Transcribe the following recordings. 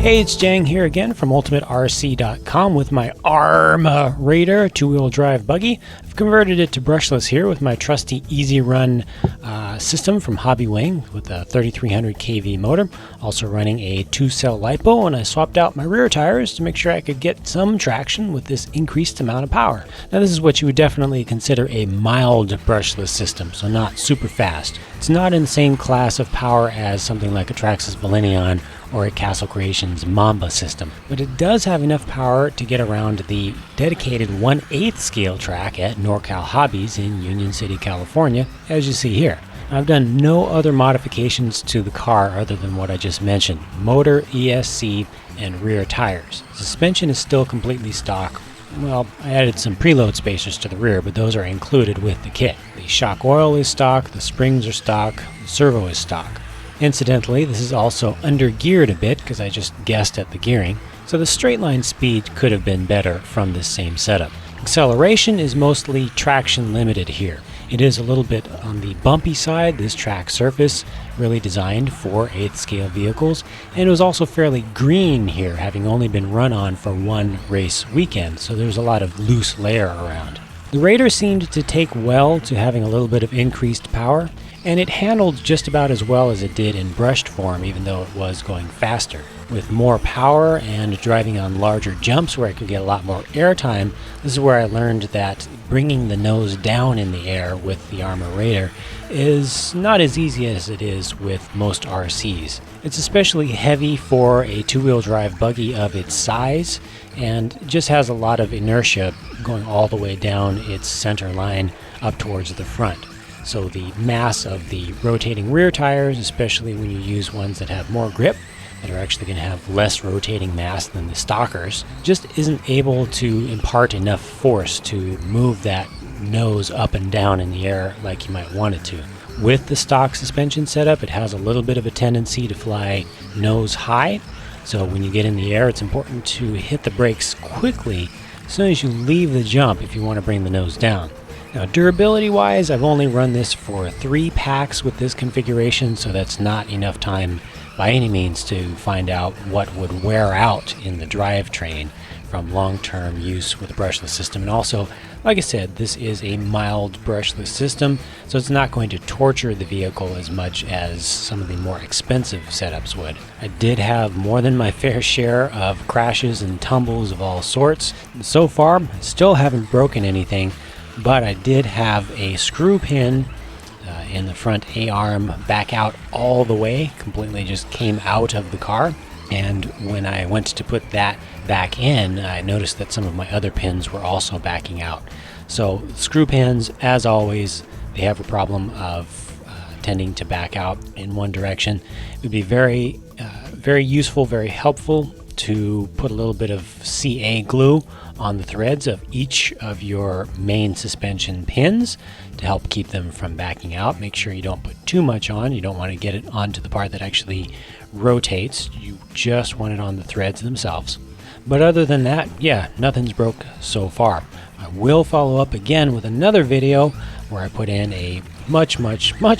Hey, it's Jang here again from ultimaterc.com with my ARRMA Raider two-wheel drive buggy. I've converted it to brushless here with my trusty Easy Run system from Hobbywing with a 3300 kV motor, also running a 2-cell LiPo, and I swapped out my rear tires to make sure I could get some traction with this increased amount of power. Now this is what you would definitely consider a mild brushless system, so not super fast. It's not in the same class of power as something like a Traxxas Valenion or a Castle Creations Mamba system, but it does have enough power to get around the dedicated 1/8 scale track at NorCal Hobbies in Union City, California, as you see here. I've done no other modifications to the car other than what I just mentioned: motor, ESC, and rear tires. Suspension is still completely stock. Well, I added some preload spacers to the rear, but those are included with the kit. The shock oil is stock, the springs are stock, the servo is stock. Incidentally, this is also under-geared a bit because I just guessed at the gearing, so the straight line speed could have been better from this same setup. Acceleration is mostly traction limited here. It is a little bit on the bumpy side, this track surface, really designed for 8th scale vehicles, and it was also fairly green here, having only been run on for one race weekend, so there's a lot of loose layer around. The Raider seemed to take well to having a little bit of increased power, and it handled just about as well as it did in brushed form, even though it was going faster. With more power and driving on larger jumps where I could get a lot more air time, this is where I learned that bringing the nose down in the air with the ARRMA Raider is not as easy as it is with most RCs. It's especially heavy for a two-wheel drive buggy of its size, and just has a lot of inertia going all the way down its center line up towards the front. So the mass of the rotating rear tires, especially when you use ones that have more grip, that are actually going to have less rotating mass than the stockers, just isn't able to impart enough force to move that nose up and down in the air like you might want it to. With the stock suspension setup, it has a little bit of a tendency to fly nose high, so when you get in the air, it's important to hit the brakes quickly as soon as you leave the jump if you want to bring the nose down. Now, durability wise, I've only run this for 3 packs with this configuration, so that's not enough time by any means to find out what would wear out in the drivetrain from long-term use with a brushless system. And also, like I said, this is a mild brushless system, so it's not going to torture the vehicle as much as some of the more expensive setups would. I did have more than my fair share of crashes and tumbles of all sorts. So far, I still haven't broken anything, but I did have a screw pin in the front A-arm back out all the way, completely just came out of the car. And when I went to put that back in, I noticed that some of my other pins were also backing out. So screw pins, as always, they have a problem of tending to back out in one direction. It would be very useful, very helpful to put a little bit of CA glue on the threads of each of your main suspension pins to help keep them from backing out. Make sure you don't put too much on. You don't want to get it onto the part that actually rotates. You just want it on the threads themselves. But other than that, yeah, nothing's broke so far. I will follow up again with another video where I put in a much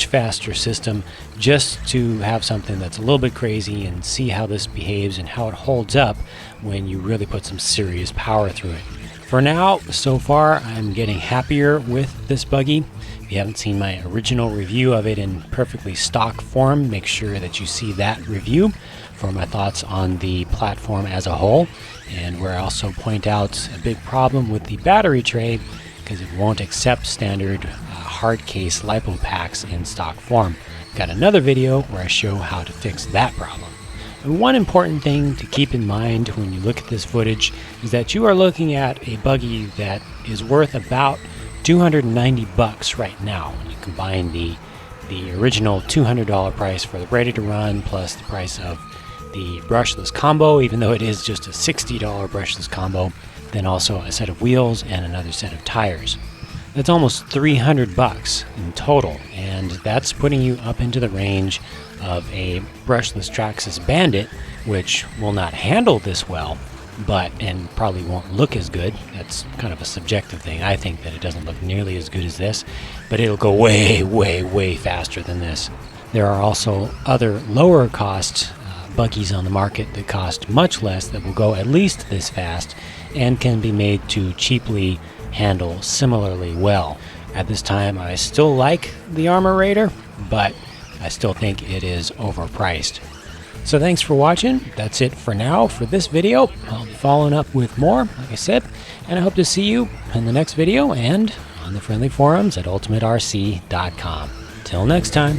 faster system just to have something that's a little bit crazy and see how this behaves and how it holds up when you really put some serious power through it. For now, so far, I'm getting happier with this buggy. If you haven't seen my original review of it in perfectly stock form, make sure that you see that review for my thoughts on the platform as a whole, and where I also point out a big problem with the battery tray because it won't accept standard hard case LiPo packs in stock form. Got another video where I show how to fix that problem. And one important thing to keep in mind when you look at this footage is that you are looking at a buggy that is worth about $290 right now when you combine the original $200 price for the Ready to Run plus the price of the brushless combo, even though it is just a $60 brushless combo, then also a set of wheels and another set of tires. That's almost $300 in total, and that's putting you up into the range of a brushless Traxxas Bandit, which will not handle this well, and probably won't look as good. That's kind of a subjective thing. I think that it doesn't look nearly as good as this, but it'll go way faster than this. There are also other lower cost buggies on the market that cost much less, that will go at least this fast, and can be made to cheaply handle similarly well. At this time, I still like the ARRMA Raider, but I still think it is overpriced. So thanks for watching. That's it for now for this video. I'll be following up with more, like I said, and I hope to see you in the next video and on the friendly forums at ultimaterc.com. Till next time.